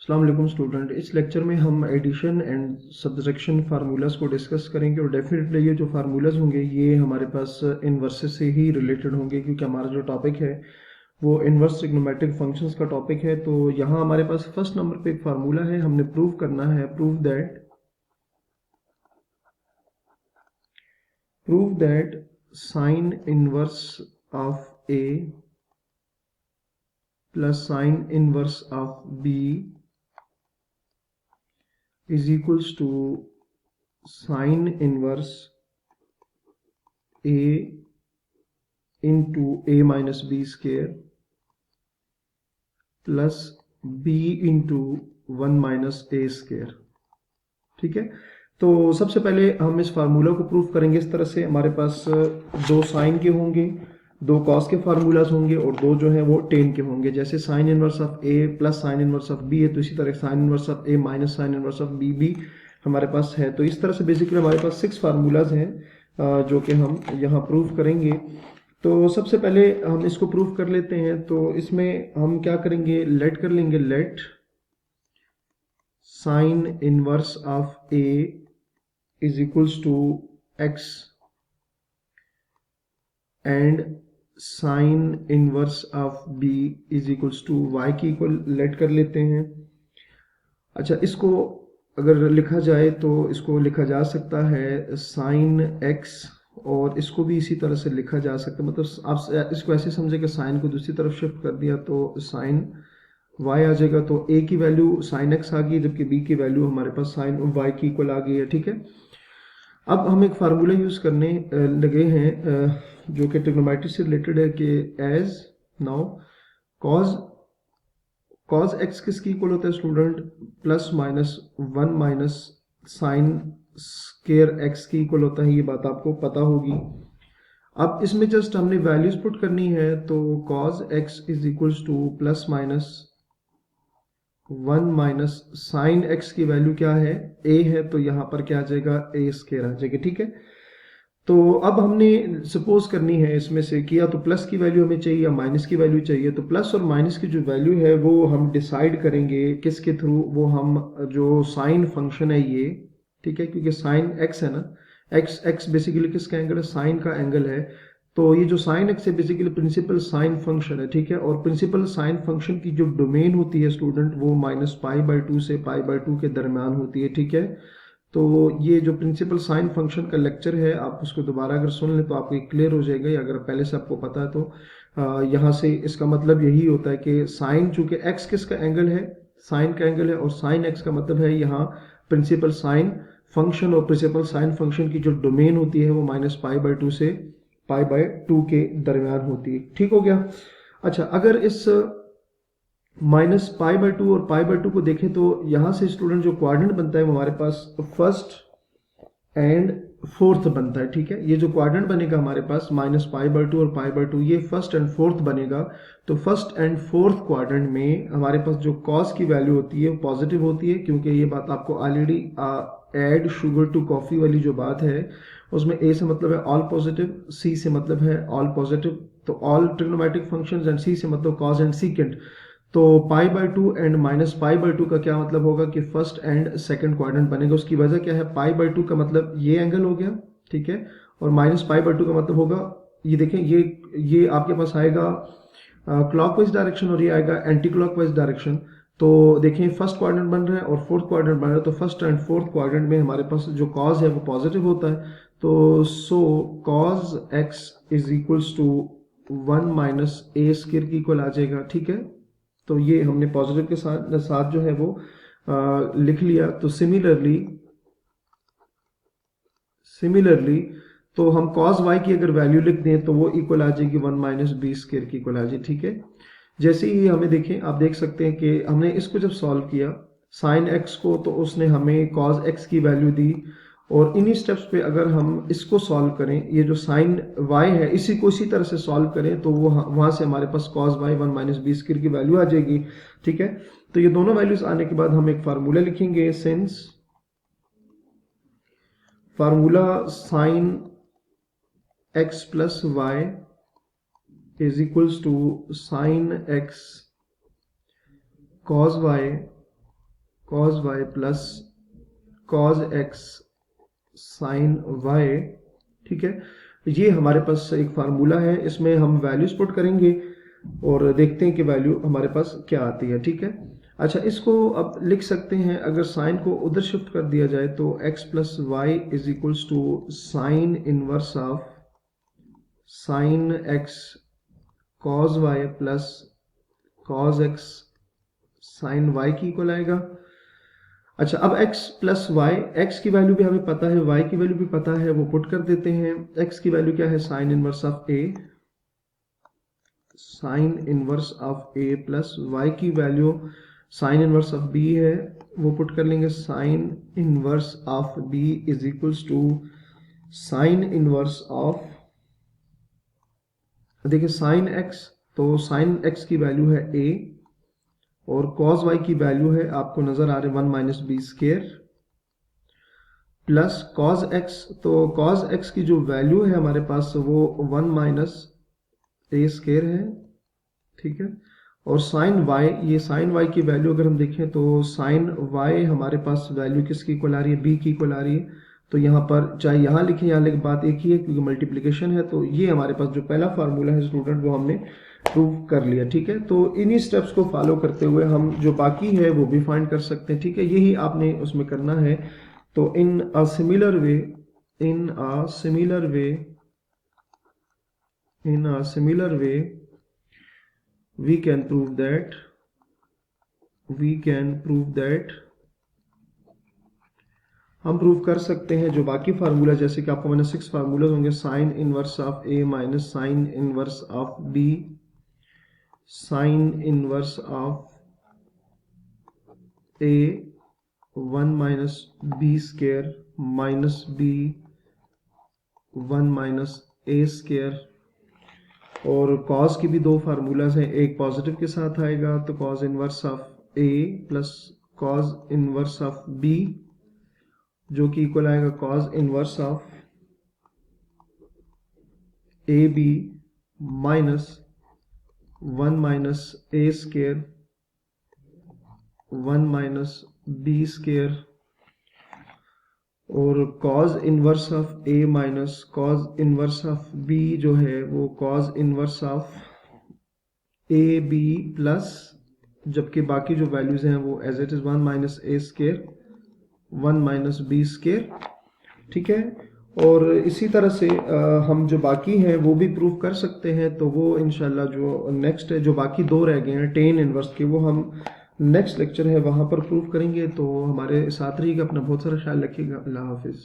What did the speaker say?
अस्सलाम वालेकुम स्टूडेंट। इस लेक्चर में हम एडिशन एंड सब्ट्रैक्शन फार्मूलाज को डिस्कस करेंगे और डेफिनेटली ये जो फार्मूलाज होंगे ये हमारे पास इन्वर्सेस से ही रिलेटेड होंगे, क्योंकि हमारा जो टॉपिक है वो इन्वर्स ट्रिग्नोमेट्रिक फंक्शंस का टॉपिक है। तो यहाँ हमारे पास फर्स्ट नंबर पे एक फार्मूला है, हमने प्रूव करना है prove that sine inverse of A plus sine inverse of B is equals to sin inverse a into a minus b square plus b into 1 minus a square। ठीक है, तो सबसे पहले हम इस फार्मूला को प्रूफ करेंगे इस तरह से। हमारे पास दो साइन के होंगे, दो कॉस के फार्मूलाज होंगे और दो जो है वो टेन के होंगे। जैसे sine inverse of A plus sine inverse of B है, तो इसी तरह sine inverse of A minus sine inverse of B भी हमारे पास है। तो इस तरह से बेसिकली हमारे पास 6 फार्मूलाज हैं जो कि हम यहाँ प्रूफ करेंगे। तो सबसे पहले हम इसको प्रूफ कर लेते हैं। तो इसमें हम क्या करेंगे, लेट कर लेंगे, let sine inverse of A is equals to X and sine inverse of B is equals to Y की इक्वल लेट कर लेते हैं। अच्छा, इसको अगर लिखा जाए तो इसको लिखा जा सकता है साइन एक्स, और इसको भी इसी तरह से लिखा जा सकता है। मतलब आप इसको ऐसे समझे कि साइन को दूसरी तरफ शिफ्ट कर दिया तो साइन वाई आ जाएगा। तो ए की वैल्यू साइन एक्स आ गई, जबकि बी की वैल्यू हमारे पास साइन वाई की इक्वल आ गई है। ठीक है, अब हम एक फार्मूला यूज करने लगे हैं जो कि ट्रिग्नोमेट्री से रिलेटेड है कि एज नाउ कॉज एक्स किसकी इक्वल होता है student, plus minus 1 minus sine square x की इक्वल होता है। ये बात आपको पता होगी। अब इसमें जस्ट हमने वैल्यूज पुट करनी है, तो cause x is equals two plus minus 1 minus sine x की वैल्यू क्या है, ए है, तो यहाँ पर क्या आ जाएगा, ए स्केयर आ जाएगा। ठीक है, तो अब हमने सपोज करनी है इसमें से कि या तो प्लस की वैल्यू हमें चाहिए या माइनस की वैल्यू चाहिए। तो प्लस और माइनस की जो वैल्यू है वो हम डिसाइड करेंगे किसके थ्रू, वो हम जो साइन फंक्शन है ये, ठीक है, क्योंकि साइन एक्स है ना, एक्स एक्स बेसिकली किसका एंगल है, साइन का एंगल है। तो ये जो साइन एक्स है बेसिकली प्रिंसिपल साइन फंक्शन है। ठीक है, और प्रिंसिपल साइन फंक्शन की जो डोमेन होती है स्टूडेंट वो -π/2 से π/2 के दरम्यान होती है। ठीक है, तो ये जो प्रिंसिपल साइन फंक्शन का लेक्चर है, आप उसको दोबारा अगर सुन लें तो आपको ये क्लियर हो जाएगा, या अगर पहले से आपको पता है तो यहाँ से इसका मतलब यही होता है कि साइन, चूंकि एक्स किसका एंगल है, साइन का एंगल है, और साइन एक्स का मतलब है यहाँ प्रिंसिपल साइन फंक्शन, और प्रिंसिपल साइन फंक्शन की जो डोमेन होती है वो -π/2 से π/2 के दरम्यान होती है। ठीक हो गया। अच्छा, अगर इस -π/2 और π/2 को देखें तो यहाँ से स्टूडेंट जो क्वाड्रेंट बनता है वो हमारे पास फर्स्ट एंड फोर्थ बनता है। ठीक है, ये जो क्वाड्रेंट बनेगा हमारे पास -π/2 और π/2, ये फर्स्ट एंड फोर्थ बनेगा। तो फर्स्ट एंड फोर्थ क्वाड्रेंट में हमारे पास जो कॉस की वैल्यू होती है वो पॉजिटिव होती है, क्योंकि ये बात आपको already add sugar to coffee वाली जो बात है उसमें ए से मतलब है ऑल पॉजिटिव, सी से मतलब है ऑल पॉजिटिव, तो ऑल ट्रिग्नोमेट्रिक फंक्शंस, एंड सी से मतलब कॉस एंड सीकेंट। तो π/2 एंड -π/2 का क्या मतलब होगा कि फर्स्ट एंड सेकंड क्वाड्रेंट बनेगा। उसकी वजह क्या है, π/2 का मतलब ये एंगल हो गया, ठीक है, और -π/2 का मतलब होगा, ये देखें, ये आपके पास आएगा क्लॉकवाइज डायरेक्शन और ये आएगा एंटी क्लॉकवाइज डायरेक्शन। तो देखें, फर्स्ट क्वाड्रेंट बन रहा है और फोर्थ क्वाड्रेंट बन रहा है, तो फर्स्ट एंड फोर्थ क्वाड्रेंट में हमारे पास जो कॉज है वो पॉजिटिव होता है। तो so cos x is equals to 1 minus a square की इक्वल आ जाएगा। ठीक है, तो ये हमने पॉजिटिव के साथ जो है वो लिख लिया। तो सिमिलरली तो हम cos y की अगर वैल्यू लिख दें तो वो इक्वल आ जाएगी 1 माइनस बी स्क्वायर की इक्वल आ जाएगी। ठीक है, जैसे ही हमें देखें, आप देख सकते हैं कि हमने इसको जब सॉल्व किया साइन x को, तो उसने हमें cos x की वैल्यू दी, और इन्हीं स्टेप्स पे अगर हम इसको सॉल्व करें, ये जो साइन y है इसी को इसी तरह से सॉल्व करें, तो वो वहां से हमारे पास cos y 1 minus B square की वैल्यू आ जाएगी। ठीक है, तो ये दोनों वैल्यूज आने के बाद हम एक फार्मूला लिखेंगे, since formula sine x plus Y is equals to sine x cos y cos y plus cos x sin y, ठीक है। ये हमारे पास एक फार्मूला है, इसमें हम वैल्यूज पुट करेंगे और देखते हैं कि वैल्यू हमारे पास क्या आती है, ठीक है। अच्छा, इसको अब लिख सकते हैं, अगर साइन को उधर शिफ्ट कर दिया जाए तो x plus Y is equals to sine inverse of sine x cos y plus cos x sin y की इक्वल आएगा। अच्छा, अब x प्लस वाई, x की वैल्यू भी हमें पता है, y की वैल्यू भी पता है, वो पुट कर देते हैं। x की वैल्यू क्या है, sine inverse of a, sine inverse of a plus y की value sine inverse of b है, वो पुट कर लेंगे। Sine inverse of b is equals to sine inverse of, देखिए साइन x, तो साइन x की वैल्यू है a और cos y की वैल्यू है, आपको नजर आ रहे 1 minus B square plus cos x, तो cos x की जो वैल्यू है हमारे पास वो 1 माइनस ए स्केयर है, ठीक है। और साइन y, ये साइन y की वैल्यू अगर हम देखें तो साइन y हमारे पास वैल्यू किसकी इक्वल आ रही है, b की इक्वल आ रही है। तो यहाँ पर चाहे यहाँ लिखें यहाँ लिखें, बात एक ही है क्योंकि मल्टीप्लिकेशन है। तो ये हमारे पास जो पहला फार्मूला है स्टूडेंट, वो हमने प्रूव कर लिया, ठीक है। तो इन्हीं स्टेप्स को फॉलो करते हुए हम जो बाकी है वो भी फाइंड कर सकते हैं, ठीक है। यही आपने उसमें करना है। तो in a similar way, in a similar way, in a similar way we can prove that, we can prove that, हम प्रूव कर सकते हैं जो बाकी फार्मूला, जैसे कि आपको मैंने 6 फार्मूलाज होंगे, sign inverse of a minus sine inverse of b, sign inverse of a 1 minus b square minus b 1 minus a square, और cos की भी 2 फार्मूलाज हैं, एक पॉजिटिव के साथ आएगा तो cos इनवर्स ऑफ a प्लस cos इनवर्स ऑफ b, जो कि इक्वल आएगा cos inverse of A B minus 1 minus a square 1 minus b square, और cos inverse of a minus cos inverse of b जो है वो cos inverse of a b plus, जबकि बाकी जो वैल्यूज हैं वो as it is 1 minus a square 1 minus b square, ठीक है। और इसी तरह से हम जो बाकी हैं वो भी प्रूव कर सकते हैं। तो वो इंशाल्लाह जो नेक्स्ट है, जो बाकी 2 रह गए हैं टेन इनवर्स के, वो हम नेक्स्ट लेक्चर है वहाँ पर प्रूव करेंगे। तो हमारे साथ रहिएगा, अपना बहुत सारा ख्याल रखिएगा। अल्लाह हाफिज़।